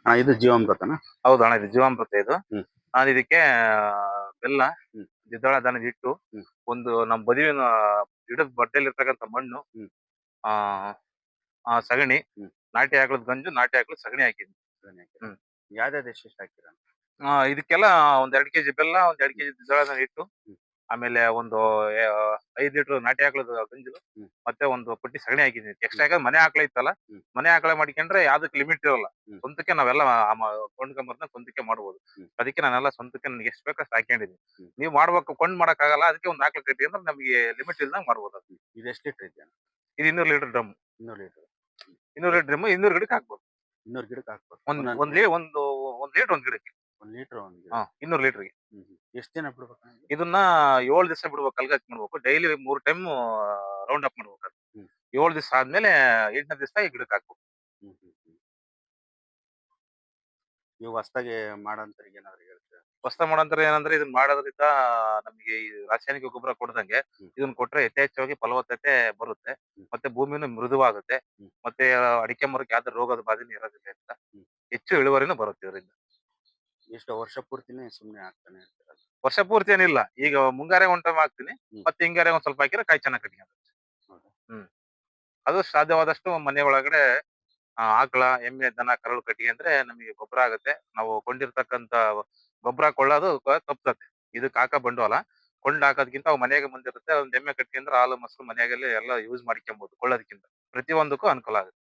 ಇದು ಜೀವಾಮೃತನಾ? ಹೌದು ಅಣ್ಣ, ಇದು ಜೀವಾಮೃತ ಇದು. ಹ್ಮ್. ನಾನು ಇದಕ್ಕೆ ಬೆಲ್ಲ, ಹ್ಮ್. ದ್ವಿದಳ ಧಾನ್ಯದ ಹಿಟ್ಟು, ಹ್ಮ್. ಒಂದು ನಮ್ಮ ಬದಿವಿನ ಗಿಡದ ಬಡ್ಡೆಯಲ್ಲಿ ಇರ್ತಕ್ಕಂಥ ಮಣ್ಣು, ಹ್ಮ್. ಆ ಸಗಣಿ, ಹ್ಮ್. ನಾಟಿ ಆಕಳದ ಗಂಜು, ನಾಟಿ ಆಕಳದ ಸಗಣಿ ಹಾಕಿದ್ವಿ. ಹ್ಮ್. ಯಾವ್ದಾವ್ದು ಎಷ್ಟೆಷ್ಟು ಹಾಕಿರ? ಇದಕ್ಕೆಲ್ಲ ಒಂದ್ 2 ಕೆಜಿ ಬೆಲ್ಲ, ಒಂದ್ 2 ಕೆಜಿ ದ್ವಿದಳ ಧಾನ್ಯ ಹಿಟ್ಟು, ಹ್ಮ್. ಆಮೇಲೆ ಒಂದು 5 ಲೀಟರ್ ನಾಟಿ ಆಕಳದ ಗಂಜು, ಹ್ಮ್. ಮತ್ತೆ ಒಂದು ಪಟ್ಟಿ ಸಗಣಿ ಹಾಕಿದ್ದೀನಿ. ಎಕ್ಸ್ಟ್ರಾ ಯಾಕಂದ್ರೆ ಮನೆ ಆಕಳ ಇತ್ತಲ್ಲ, ಹ್ಮ್. ಮನೆ ಆಕಳ ಮಾಡ್ಕೊಂಡ್ರೆ ಯಾವ್ದಕ್ ಲಿಮಿಟ್ ಇರಲ್ಲ. ಹ್ಮ್. ಸ್ವಂತಕ್ಕೆ ನಾವೆಲ್ಲ ಕೊಂಡ್ಕೊಂಬರ್ನ ಸ್ವಂತಕ್ಕೆ ಮಾಡ್ಬೋದು. ಹ್ಮ್. ಅದಕ್ಕೆ ನಾನೆಲ್ಲ ಸ್ವಂತಕ್ಕೆ ನನ್ಗೆ ಎಷ್ಟು ಬೇಕೋ ಅಷ್ಟು ಹಾಕೊಂಡಿದ್ದೀನಿ. ಹ್ಮ್. ನೀವು ಮಾಡ್ಬೇಕು, ಮಾಡಕ್ ಆಗಲ್ಲ, ಅದಕ್ಕೆ ಒಂದು ಆಕಳ ಕಟ್ಟಿ ಅಂದ್ರೆ ನಮಗೆ ಲಿಮಿಟ್ ಇಲ್ದಂಗ್ ಮಾಡ್ಬೋದು ಅದು. ಇದು ಎಷ್ಟು ಲೀಟರ್ ಇದೆಯಾ? ಇದು 200 litre drum. 200 litre. 200 litre drum 200 ಗಿಡಕ್ಕೆ ಹಾಕ್ಬೋದು. 200 ಗಿಡಕ್ಕೆ ಹಾಕ್ಬೋದು. ಒಂದ್ ಲೀಟರ್ ಒಂದ್ ಗಿಡಕ್ಕೆ. 1 ಲೀಟರ್ ಒಂದು ಗಿಡ. 200 ಲೀಟರ್ಗೆ. ಎಷ್ಟು ದಿನ ಬಿಡ್ಬೇಕು? ಇದನ್ನ 7 ದಿವಸ ಬಿಡ್ಬೇಕು, ಕಲ್ಗಾಚ್ ಮಾಡ್ಬೇಕು. ಡೈಲಿ 3 ಟೈಮ್ ರೌಂಡ್ ಅಪ್ ಮಾಡ್ಬೇಕು. 7 ದಿವಸ ಆದ್ಮೇಲೆ 8ನೇ ದಿವಸ ಈ ಗಿಡಕ್ಕೆ ಹಾಕ್ಬೇಕು. ನೀವು ಹೊಸದಾಗಿ ಮಾಡೋಂಥವ್ರಿಗೆ ಏನಾದ್ರು ಹೇಳ್ತೀರಾ? ಹೊಸ ಮಾಡೋಂತಾರೆ ಏನಂದ್ರೆ, ಇದನ್ನ ಮಾಡೋದ್ರಿಂದ ನಮಗೆ ಈ ರಾಸಾಯನಿಕ ಗೊಬ್ಬರ ಕೊಡದಂಗೆ ಇದನ್ನ ಕೊಟ್ರೆ ಯಥೇಚ್ಛವಾಗಿ ಫಲವತ್ತತೆ ಬರುತ್ತೆ. ಮತ್ತೆ ಭೂಮಿನೂ ಮೃದುವಾಗುತ್ತೆ. ಮತ್ತೆ ಅಡಿಕೆ ಮರಕ್ಕೆ ಯಾವ್ದು ರೋಗದ ಬಾಧೆನೂ ಇರೋದಿಲ್ಲ ಅಂತ. ಹೆಚ್ಚು ಇಳುವರಿನೂ ಬರುತ್ತೆ ಇದರಿಂದ. ಎಷ್ಟು ವರ್ಷ ಪೂರ್ತಿನೇ ಸುಮ್ನೆ ಹಾಕ್ತಾನೆ ಇರ್ತೀರಲ್ಲ? ವರ್ಷ ಪೂರ್ತಿ ಏನಿಲ್ಲ. ಈಗ ಮುಂಗಾರೆ ಒಂದ್ ಟೈಮ್ ಹಾಕ್ತೀನಿ, ಮತ್ತೆ ಹಿಂಗಾರೆ ಒಂದ್ ಸ್ವಲ್ಪ ಹಾಕಿದ್ರೆ ಕಾಯಿ ಚೆನ್ನಾಗಿ ಕಟ್ಟಿಗೆ. ಅದು ಸಾಧ್ಯವಾದಷ್ಟು ಮನೆ ಒಳಗಡೆ ಆಕಳ, ಎಮ್ಮೆ, ದನ, ಕರಳು ಕಟ್ಟಿಗೆ ಅಂದ್ರೆ ನಮಗೆ ಗೊಬ್ಬರ ಆಗುತ್ತೆ. ನಾವು ಕೊಂಡಿರ್ತಕ್ಕಂತ ಗೊಬ್ಬರ ಕೊಳ್ಳೋದು ತಪ್ತತೆ. ಇದಕ್ಕೆ ಹಾಕೋ ಬಂಡವಾಳ ಕೊಂಡ್ ಹಾಕೋದಕ್ಕಿಂತ ಅವು ಮನೆಯಾಗ ಬಂದಿರುತ್ತೆ. ಒಂದ್ ಎಮ್ಮೆ ಕಟ್ಟಿ ಅಂದ್ರೆ ಹಾಲು ಮೊಸರು ಮನೆಯಾಗಲ್ಲೇ ಎಲ್ಲ ಯೂಸ್ ಮಾಡ್ಕೊಬಹುದು ಕೊಳ್ಳೋದಕ್ಕಿಂತ. ಪ್ರತಿಯೊಂದಕ್ಕೂ ಅನುಕೂಲ ಆಗುತ್ತೆ.